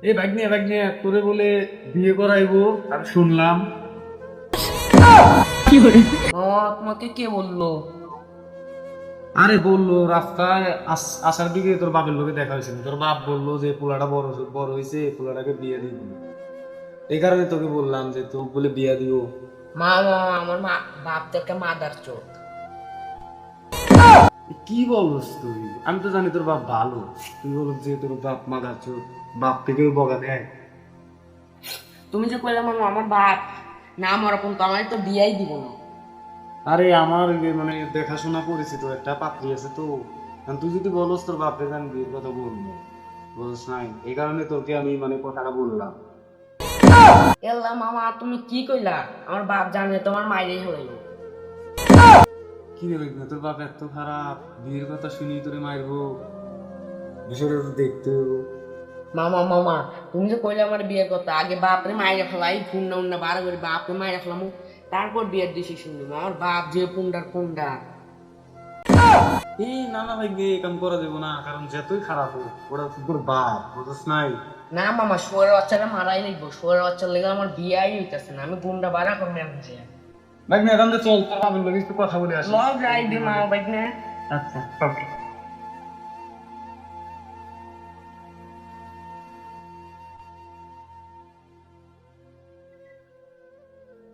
এই ভাগ্নে তোরে বলে বিয়ে করাইবো আমি শুনলাম। তোমাকে কে বললো? আরে বললো রাস্তায় আসার দিকে তোর বাপের লোকে দেখা হয়েছিল, তোর বাপ বললো যে পোলাটা বড় বড় হয়েছে, পোলাটাকে বিয়ে দিব। এই কারণে তোকে বললাম যে তোকে বলে বিয়ে দিও। আমার বাপ তো একটা মাদার চোদ। কি বলস তুই? আমি তো জানি তোর বাপ ভালো, তুই বল যে তোর বাপ মাদার চোদ, বাপ থেকেও বকা দেয়। তুমি যে কইলে আমার বাপ না মরা পর্যন্ত আমার তো বিয়াই দিব না। আরে আমার মানে দেখাশোনা করেছি তো, একটা পাত্রী আছে তো। এখন তুই যদি বলস তোর বাপরে আমি বিয়ের কথা বলবো, বলস নাই, এই কারণে তোকে আমি মানে কথাটা বললাম। এল্লা মামা তুমি কি কইলা? আমার বাপ জানে তোমার মাইরেই হইল। কি রে না, তোর বাপ এত খারাপ? বিয়ের কথা শুনি তোরে মারবো? বিষয়টা তো দেখতে হইবো। মামা তুমি যে কইলে আমার বিয়ের কথা, আগে বাপরে মাইরে ফেলাই, ফুন্ডা উন্ডা বার করে বাপরে মাইরে ফেলাম, তারপর বিয়ের ডিসিশন নিব। আমার বাপ যে পুন্ডা। এই না ভাই, বিয়ে কাম করা যাবো না, কারণ যতই খারাপ হোক ওরা তো তোর বাপ, বুঝছ নাই? না মামা, শুয়ারের বাচ্চাটা মারাই লাগবো। শুয়ারের বাচ্চার লেগে আমার বিয়াই হইতাছে না। আমি গুন্ডা বাড়া করবো এখন যে। ভাই এখন তো চল, তোর বাপের লোক একটু কথা বলে আসি। লগ রাই দি মামা বাইক না। আচ্ছা ওকে।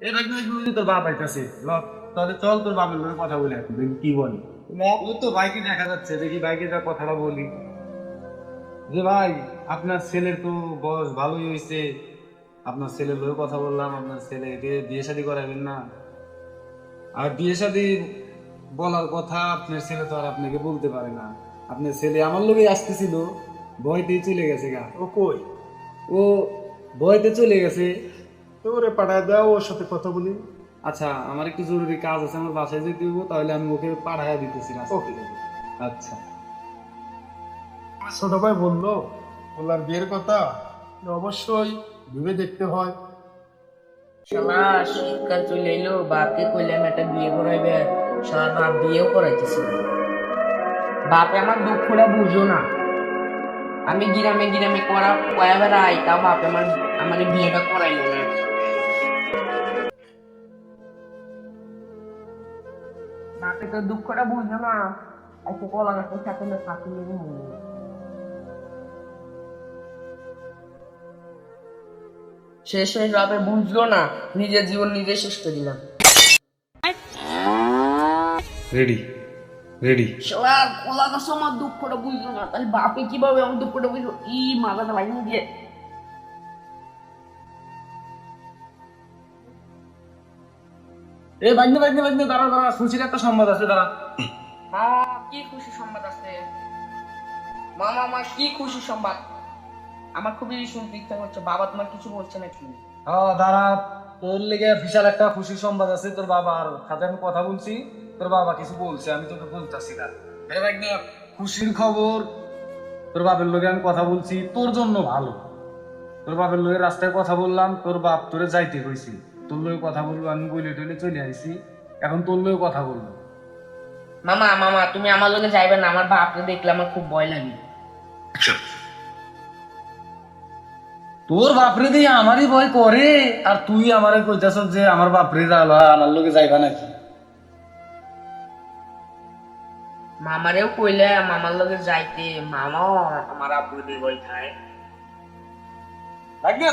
এই ভাই তোর বাপ আইতাছে, লক তাহলে চল তোর বাপের লোকের কথা বলে আসি, দেখি কি বলে। ও তো ভাইকে দেখা যাচ্ছে, দেখি ভাইকে যা কথাটা বলি যে ভাই আপনার ছেলের তো বয়স ভালোই হয়েছে, আপনার ছেলের লোক কথা বললাম, আপনার ছেলেকে বিয়ে শাদী করাবেন না? আর বিয়ে শাদী বলার কথা আপনার ছেলে তো আর আপনাকে বলতে পারে না। আপনার ছেলে আমার লোকে আসতেছিল, ভয়তেই চলে গেছে গা। ও কই? ও ভয়তে চলে গেছে। ওরে পাঠায় দাও, ওর সাথে কথা বলি। আচ্ছা আমার একটু জরুরি কাজ আছে, আমার বাসায় যেতে হইব, তাহলে আমি ওকে পাঠাইয়া দিতেছি না। ওকে। আচ্ছা। আমার ছোট ভাই বললো ওলার বিয়ের কথা, অবশ্যই ভেবে দেখতে হয়। শালা শীতকাল চলে এলো, বাপকে কইলাম একটা বিয়ে করাইবে, শালা বাপ বিয়েও করাইতেছে না। বাপে আমার দুঃখটা বুঝো না। আমি গ্রামে কয়া বেড়াই, তাও বাপে আমার এই বিয়েটা করাইলো না। বাপে তো দুঃখটা বুঝো না। আজকে কলা গাছের সাথে না ফাঁকি লেগে মরলো। শেষ বাপে বুঝলো না, নিজের জীবন নিজে শেষ করে দিলাম। Ready ready. শালার কলা গাছ আমার দুঃখটা বুঝলো না, তাহলে বাপে কিভাবে আমার দুঃখটা বুঝলো? মাথাটা লাইন দিয়ে এই বাগনে দাঁড়া দাঁড়া, খুশির একটা সংবাদ আছে, দাঁড়া। মামা কি খুশি সংবাদ আছে? মামা আমার কি খুশি সংবাদ? আমার খুবই শুনতে ইচ্ছা করছে। বাবা তোমার কিছু বলছে নাকি? দাঁড়া, তোর লেগে বিশাল একটা খুশির সংবাদ আছে। তোর বাবার সাথে আমি কথা বলছি, তোর বাবা কিছু বলছে, আমি তোকে বলতেছি না। খুশির খবর, তোর বাপের লোকে আমি কথা বলছি, তোর জন্য ভালো। তোর বাপের লোকে রাস্তায় কথা বললাম, তোর বাপ তোরে যাইতে কইছি, তোর লোকে কথা বলবো, আমি বলে টইলে চলে আইছি, এখন তোর লোকে কথা বলবো। মামা তুমি আমার লোকে যাইবে না, আমার বাপরে দেখলে আমার খুব ভয় লাগে। তোর বাপরে দিয়ে আমারই ভয় করে, আর তুই আমারে কইতাছ যে আমার বাপরে আমার লোকে যাইবা নাকি? মামারেও কইলে মামার লোকে যাইতে, মামাও আমার আব্বুদের ভয় খায়।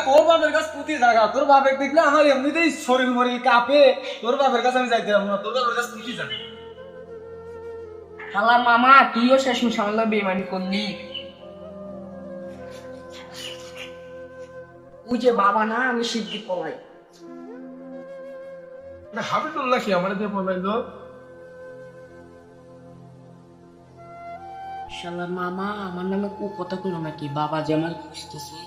তোর বাপের কাছে পুঁতি জায়গা, তোর বাপের দেখলে আমার এমনিতেই শরীর মরিল কাঁপে, তোর বাপের কাছে আমি যাইতে পারবো না, তোর বাপের কাছে পুঁতি জায়গা। শালা মামা তুইও শেষমেশ আমার লোকে বেইমানি করলি। ওই যে বাবা না, আমি শিগগির পলাই। হাবিবুল্লাহ কি আমার দিয়ে বলাইলো? শালা মামা আমার নামে কথা কইলো নাকি? বাবা যে আমার খুঁজতেছে,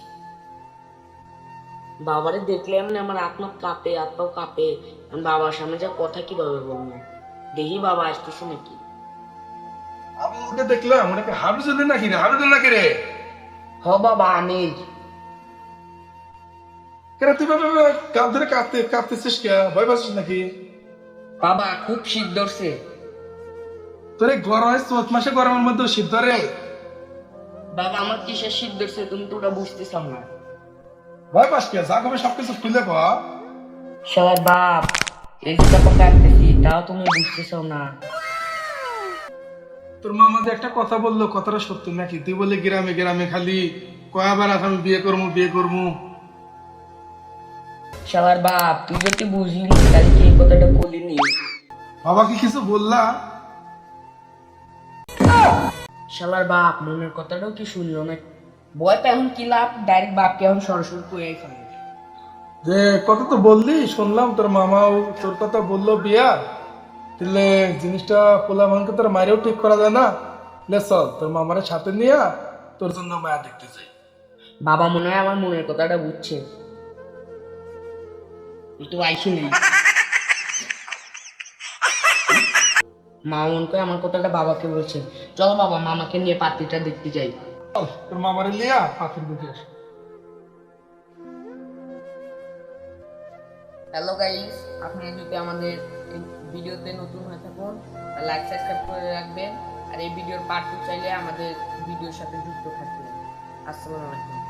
বাবারে দেখলে এমনি আমার আত্মা কাঁপে, আত্মাও কাঁপে। আমি বাবার সামনে যা কথা কিভাবে বলবো? দেখি বাবা আসতেছে নাকি। আমি ওকে দেখলাম, ওনাকে হাবিবুল্লাহ নাকি রে? হাবিবুল্লাহ কে রে? হ বাবা আমি। কেন তুই বাবা কাল ধরে কাঁপতেছিস কে? ভয় পাচ্ছিস নাকি? বাবা খুব শীত ধরছে। তোর এই গরম হয়, চোদ্দ মাসে গরমের মধ্যে শীত ধরে? বাবা আমার কিসের শীত ধরছে তুমি তো ওটা বুঝতেছ না। ভয় পাস কে? যা কবে সবকিছু খুলে কয়া। শালার বাপ, এই যে টাকা কাটতেছি তাও তুমি বুঝতেছো না। তোর মা আমাদের একটা কথা বললো, কথাটা সত্য নাকি? তুই বলে গ্রামে গ্রামে খালি কয়াবার আস আমি বিয়ে করবো বিয়ে করবো। শালার বাপ, তুই যদি বুঝলি তাহলে কি এই কথাটা বলিনি? বাবাকে কিছু বললা? শালার বাপ মনের কথাটাও কি শুনলো না? বয়টা এখন কি লাভ, ডাইরেক্ট বাপকে এখন সরাসরি কয়ে ফেলে। যে কথা তো বললি, শুনলাম তোর মামাও তোর কথা বললো বিয়া, তাহলে জিনিসটা পোলা মানকে তোর মায়েরও ঠিক করা যায় না? লে চল তোর মামারে সাথে নিয়ে তোর জন্য মায়া দেখতে চাই। বাবা মনে হয় আমার মনের কথাটা বুঝছে, একটু আইসি নেই। মা মন করে আমার কথাটা বাবাকে বলছে। চলো বাবা, মামাকে নিয়ে পাত্রীটা দেখতে যাই। চল তোর মামারে লিয়া পাখির দিকে আস। হ্যালো গাইস, আপনি যদি আমাদের এই ভিডিওতে নতুন হয়ে থাকুন লাইক সাবস্ক্রাইব করে রাখবেন, আর এই ভিডিওর পার্ট 2 চাইলে আমাদের ভিডিওর সাথে যুক্ত থাকবেন। আসসালামু আলাইকুম।